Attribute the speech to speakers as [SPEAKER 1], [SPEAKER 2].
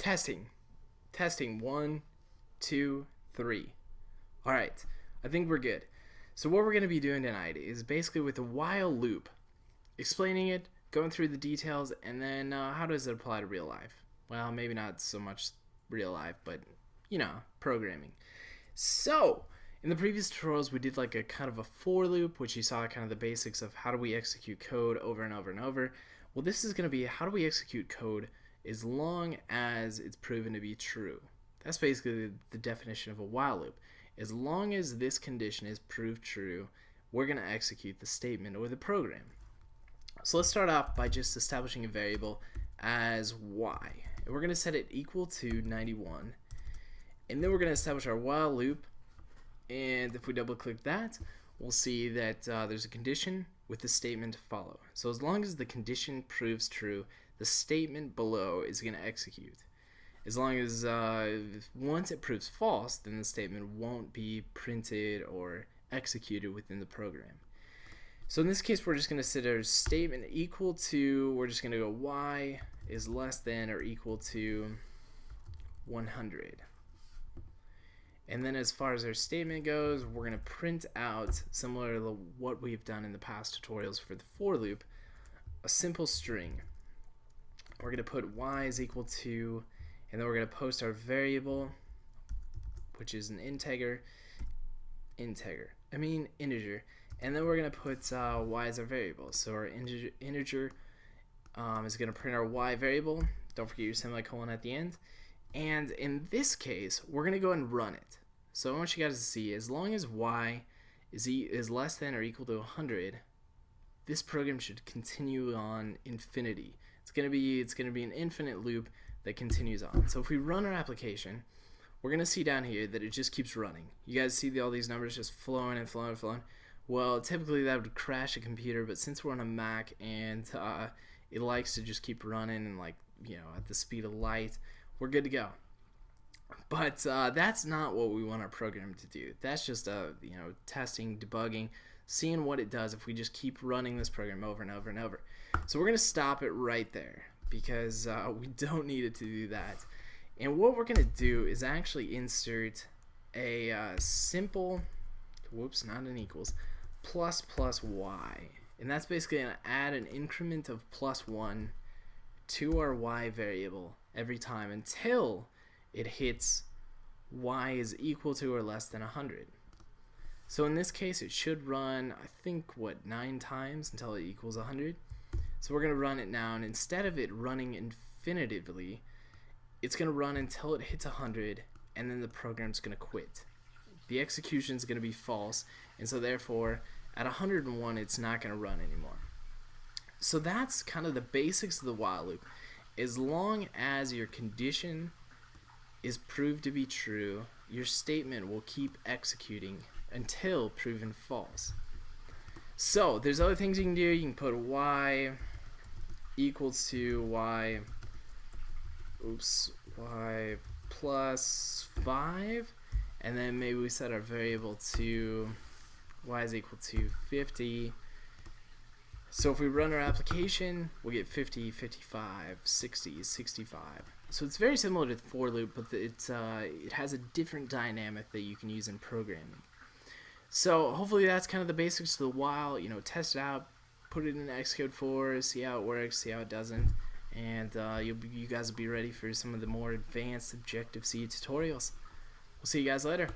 [SPEAKER 1] Testing. Testing. 1, 2, 3. Alright, I think we're good. So what we're going to be doing tonight is basically with a while loop, explaining it, going through the details, and then how does it apply to real life? Well, maybe not so much real life, but, programming. So, in the previous tutorials, we did like a kind of a for loop, which you saw kind of the basics of how do we execute code over and over and over. Well, this is going to be how do we execute code as long as it's proven to be true. That's basically the definition of a while loop. As long as this condition is proved true, we're going to execute the statement or the program. So let's start off by just establishing a variable as y. And we're going to set it equal to 91. And then we're going to establish our while loop. And if we double click that, we'll see that there's a condition with the statement to follow. So as long as the condition proves true, the statement below is going to execute. As long as once it proves false, then the statement won't be printed or executed within the program. So in this case, we're just going to set our statement equal to, we're just going to go y is less than or equal to 100. And then as far as our statement goes, we're going to print out, similar to what we've done in the past tutorials for the for loop, a simple string. We're going to put y is equal to, and then we're going to post our variable, which is an integer, and then we're going to put y as our variable. So our integer is going to print our y variable. Don't forget your semicolon at the end. And in this case, we're going to go and run it. So I want you guys to see, as long as y is less than or equal to 100, this program should continue on infinity. It's going to be an infinite loop that continues on. So if we run our application, we're going to see down here that it just keeps running. You guys see all these numbers just flowing and flowing and flowing. Well, typically that would crash a computer, but since we're on a Mac and it likes to just keep running and at the speed of light, we're good to go. But that's not what we want our program to do. That's just testing, debugging, seeing what it does if we just keep running this program over and over and over. So we're going to stop it right there because we don't need it to do that. And what we're going to do is actually insert a simple, whoops, not an equals, plus y. And that's basically going to add an increment of +1 to our y variable every time until it hits y is equal to or less than 100. So in this case, it should run, I think, 9 times until it equals 100. So we're going to run it now, and instead of it running infinitively, it's going to run until it hits 100, and then the program's going to quit. The execution is going to be false, and so therefore, at 101, it's not going to run anymore. So that's kind of the basics of the while loop. As long as your condition is proved to be true, your statement will keep executing until proven false. So there's other things you can do. You can put y equals to y plus 5, and then maybe we set our variable to y is equal to 50. So if we run our application, we'll get 50, 55, 60, 65. So it's very similar to the for loop, but it has a different dynamic that you can use in programming. So hopefully that's kind of the basics of the while. Test it out, put it in Xcode 4, see how it works, see how it doesn't, and you guys will be ready for some of the more advanced Objective-C tutorials. We'll see you guys later.